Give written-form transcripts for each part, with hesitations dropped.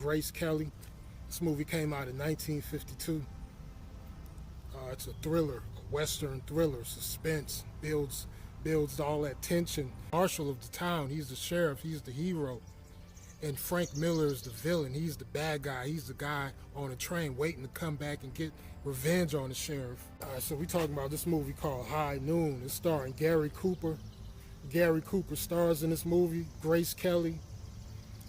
Grace Kelly. This movie came out in 1952. It's a thriller, a Western thriller, suspense, builds all that tension. Marshal of the town, he's the sheriff, he's the hero. And Frank Miller is the villain, he's the bad guy, he's the guy on a train waiting to come back and get revenge on the sheriff. So we talking about this movie called High Noon. It's starring Gary Cooper. Gary Cooper stars in this movie, Grace Kelly.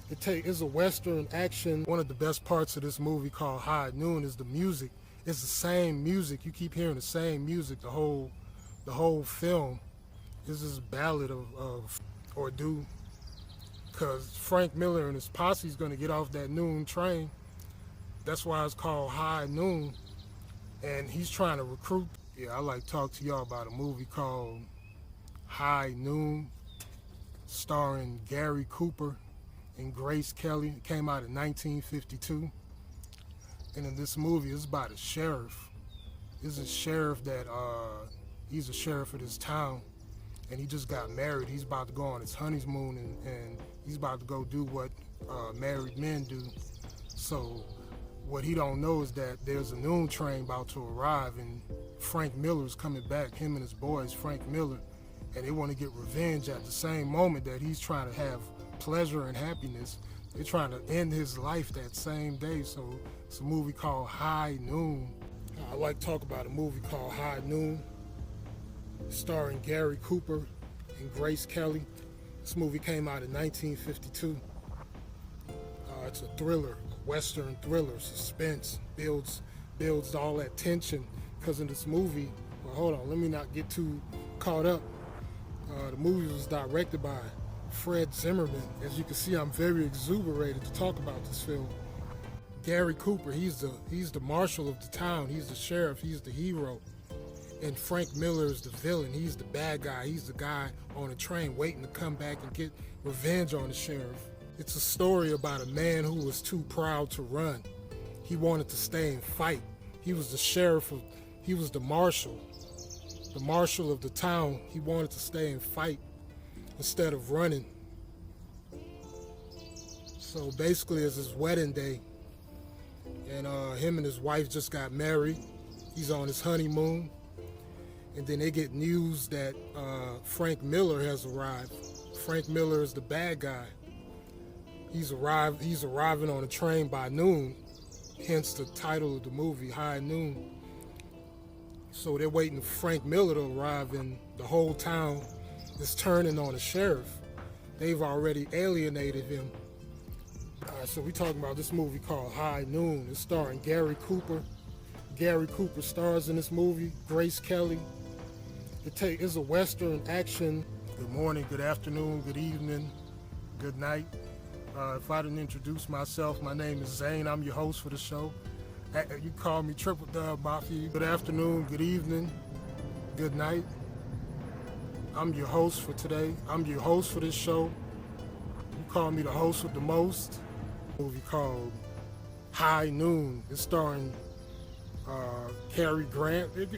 It's a Western action. One of the best parts of this movie called High Noon is the music. It's the same music. You keep hearing the same music the whole film. It's this ballad of Ordu. Because Frank Miller and his posse is going to get off that noon train. That's why it's called High Noon. And he's trying to recruit. Yeah, I like to talk to y'all about a movie called High Noon, starring Gary Cooper and Grace Kelly. It came out in 1952. And in this movie, it's about a sheriff. It's a sheriff that, he's a sheriff of this town. And he just got married. He's about to go on his honeymoon and he's about to go do what married men do. So what he don't know is that there's a noon train about to arrive and Frank Miller's coming back, him and his boys, Frank Miller, and they want to get revenge at the same moment that he's trying to have pleasure and happiness. They're trying to end his life that same day. So it's a movie called High Noon. I like to talk about a movie called High Noon, starring Gary Cooper and Grace Kelly. This movie came out in 1952. It's a thriller, a Western thriller, suspense, builds all that tension. Because in this movie, well, hold on, let me not get too caught up. The movie was directed by Fred Zimmerman. As you can see, I'm very exuberated to talk about this film. Gary Cooper, he's the marshal of the town, he's the sheriff, he's the hero. And Frank Miller is the villain, he's the bad guy, he's the guy on a train waiting to come back and get revenge on the sheriff. It's a story about a man who was too proud to run. He wanted to stay and fight. He was the sheriff, he was the marshal of the town. He wanted to stay and fight instead of running. So basically it's his wedding day, and him and his wife just got married. He's on his honeymoon, and then they get news that Frank Miller has arrived. Frank Miller is the bad guy. He's arriving on a train by noon, hence the title of the movie, High Noon. So they're waiting for Frank Miller to arrive, and the whole town is turning on the sheriff. They've already alienated him. So we're talking about this movie called High Noon. It's starring Gary Cooper. Gary Cooper stars in this movie, Grace Kelly. It's a Western action. Good morning, good afternoon, good evening, good night. If I didn't introduce myself, my name is Zane. I'm your host for the show. You call me Triple Dub Mafia. Good afternoon, good evening, good night. I'm your host for today. I'm your host for this show. You call me the host with the most. A movie called High Noon. It's starring Cary Grant. It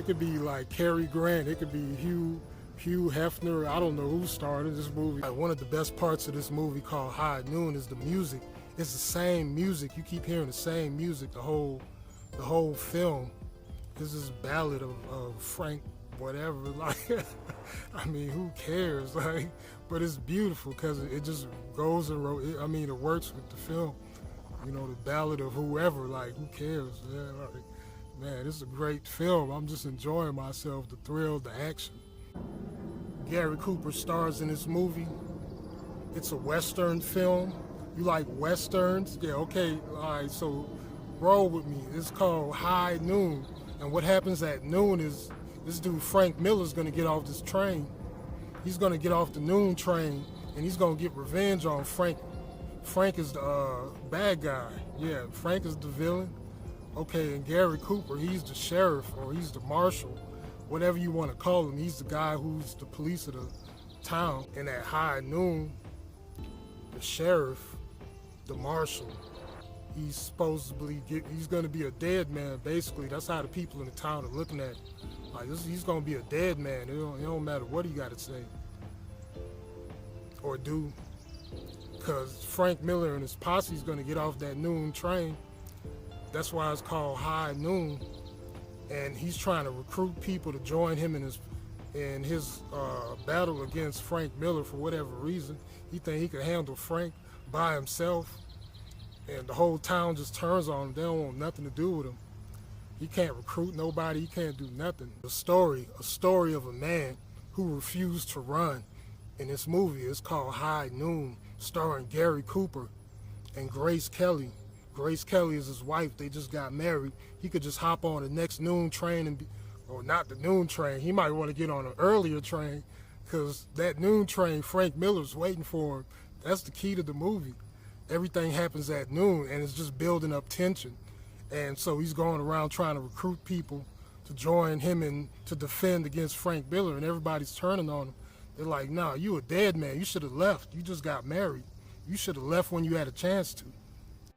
could be like Cary Grant. It could be Hugh Hefner. I don't know who starred in this movie. One of the best parts of this movie called High Noon is the music. It's the same music. You keep hearing the same music the whole film. This is ballad of Frank whatever. Like, I mean, who cares? Like, but it's beautiful because it just goes and it works with the film. You know, the ballad of whoever. Like, who cares? Yeah, like, man, this is a great film. I'm just enjoying myself, the thrill, the action. Gary Cooper stars in this movie. It's a Western film. You like Westerns? Yeah, okay, all right, so roll with me. It's called High Noon. And what happens at noon is this dude Frank Miller's gonna get off this train. He's gonna get off the noon train and he's gonna get revenge on Frank. Frank is the bad guy. Yeah, Frank is the villain. Okay, and Gary Cooper, he's the sheriff or he's the marshal, whatever you want to call him. He's the guy who's the police of the town. And at High Noon, the sheriff, the marshal, he's gonna be a dead man, basically. That's how the people in the town are looking at him. Like, he's gonna be a dead man. It don't matter what he gotta say or do. because Frank Miller and his posse is going to get off that noon train. That's why it's called High Noon. And he's trying to recruit people to join him in his battle against Frank Miller for whatever reason. He think he can handle Frank by himself, and the whole town just turns on him. They don't want nothing to do with him. He can't recruit nobody. He can't do nothing. A story of a man who refused to run. In this movie, it's called High Noon, starring Gary Cooper and Grace Kelly. Grace Kelly is his wife. They just got married. He could just hop on the next noon train or not the noon train. He might want to get on an earlier train, because that noon train, Frank Miller's waiting for him. That's the key to the movie. Everything happens at noon, and it's just building up tension. And so he's going around trying to recruit people to join him and to defend against Frank Miller, and everybody's turning on him. They're like, nah, you a dead man. You should have left. You just got married. You should have left when you had a chance to.